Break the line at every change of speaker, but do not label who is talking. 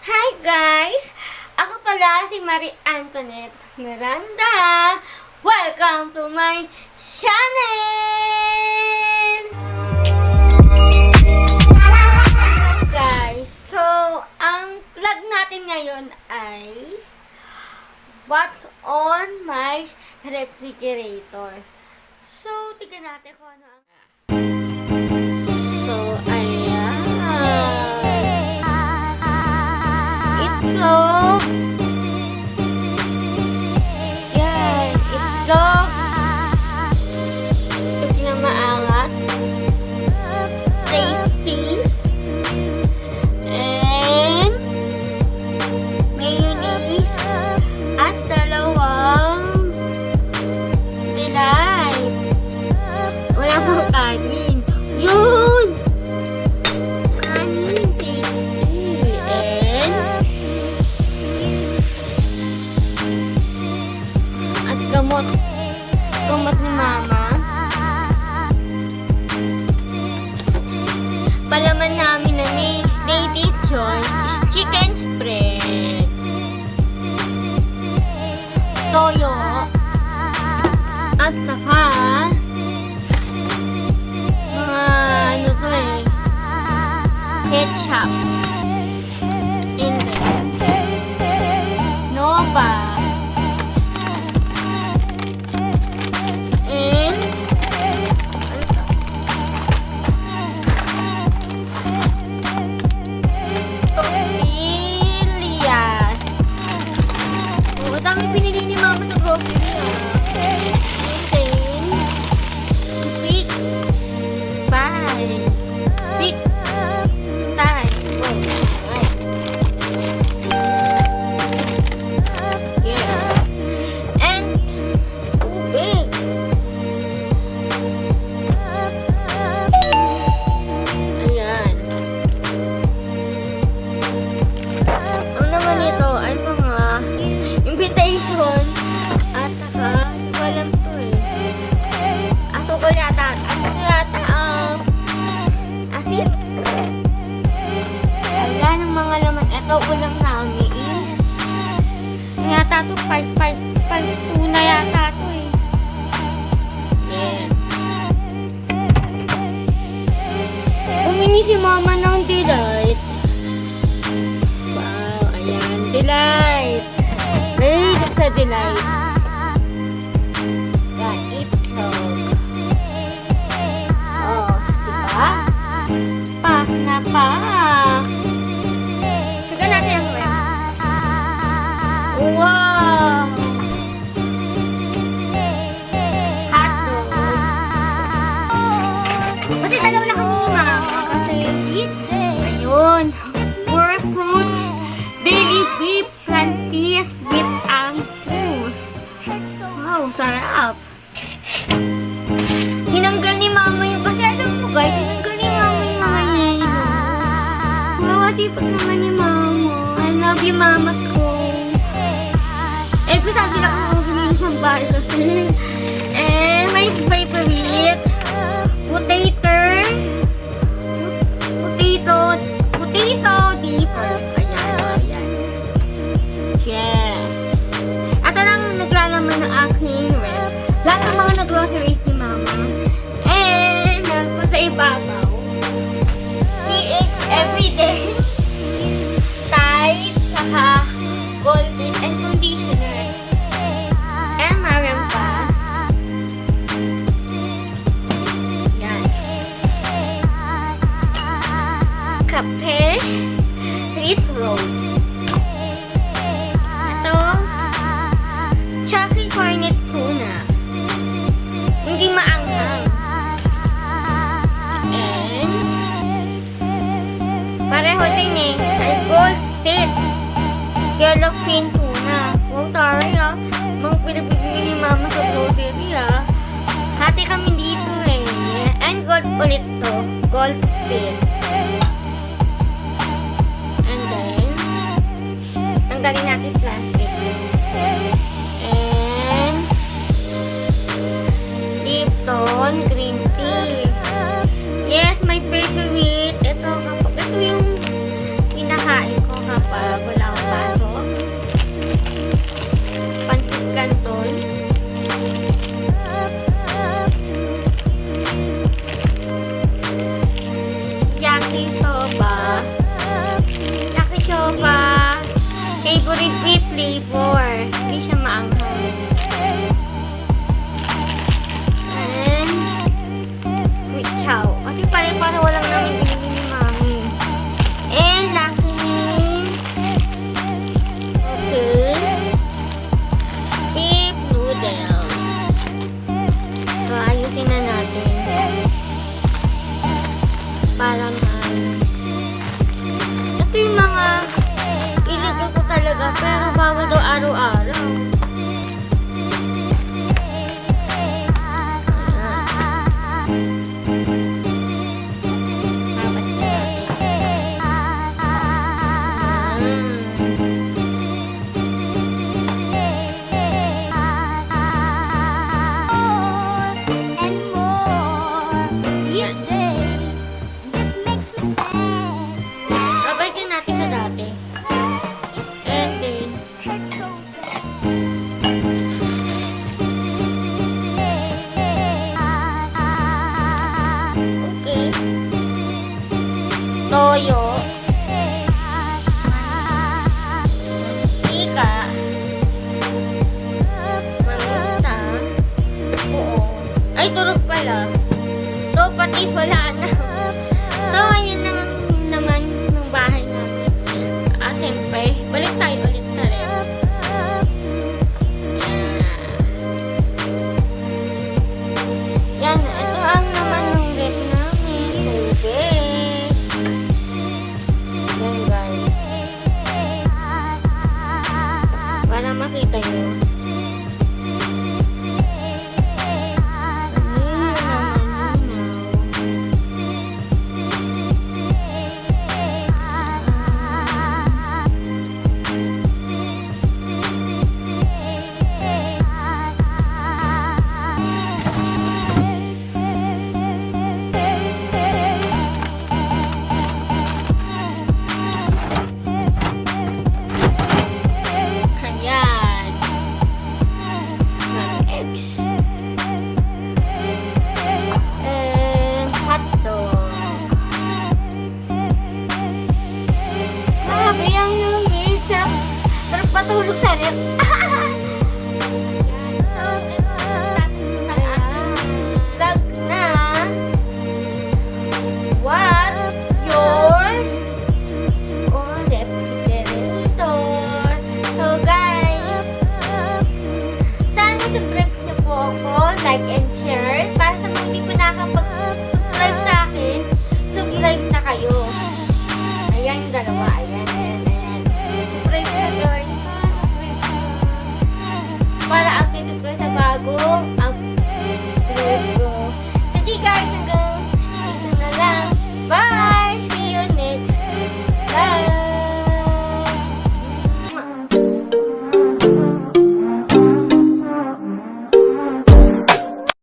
Hi guys! Ako pala si Marie Antoinette Miranda. Welcome to my channel! Guys, so ang vlog natin ngayon ay what's on my refrigerator. So, tignan natin kung ano ang... So, ayan. Itlog. Yan, itlog. Itlog na maangat. Tasty. And mayonnaise. At dalawang delight. Wala pang kanin. Yun! Kanin, tasty. And at gamot. Gamot ni Mama. Palaman namin na native choice is chicken spread. Toyo. At saka mga ano to ketchup. And then Nova. And ano to? Tortillas. Oh, dami pinili ni Mama sa grocery And then big pie. Big pie. Yeah. And tubig. Ayan. Ang naman ito ay mga invitation at saka walang to asukal yata. Asin. Ayan ang mga laman. Ito ulam namin. Yata to 5.2 na yata to Yan. Bumili si Mama ng delight. Wow, ayan, delight. Mahilig sa delight. Yan, itlog. Oh, diba? Pak na pak. Tignan natin ang ref. Wow! Hotdog. Kasi dalaw lang kami ni Mama. Kasi, ayun. Pure fruits. Daily beef. Planties with angus. Wow, sarap. Hinanggal ni Mama yung, kasi alam mo guys, hinanggal ni Mama yung mga yelo. Mawatipot naman ni Mama. I love you, Mama ko. Sabi lang ako ganun sa bahay kasi. My favorite. Potato dippers. Ayan. Yes. At lang naglalaman ng aking ref. Lahat ng mga nag-groceries ni Mama. Meron ko sa ibabaw. PH everyday. Tide, saka golden and conditioner. And meron pa. Yan. Kape. Treat roll. Ito. Chucky cornet tuna. Hindi maanghang. And pareho din ay gold tip. Yellowfin tuna. Wow, taray mga pinabibili ni Mama sa grocery Hati kami dito And gold ulit to. Gold fin. And then, tanggalin natin plastic. And Lipton green tea. Yes, my favorite. Ito yung pinakain ko kapag guys, wala na. So, ayun naman ng bahay namin. At siyempre, balik tayo ulit na rin. Yan, ito ang naman ng rep namin. Tubig. Yan guys. Para makita nyo. Ayan. And hotdog. Grabe ang lumis. Pero patulog sa rep. Vlog na. What your refrigerator. So guys, sana subscribe niyo po ako, like and share. Para sa mga hindi po nakapag-subscribe sa akin, subscribe na kayo. Ayan yung dalawa, ayan. Subscribe na guys. Para updated ko sa bago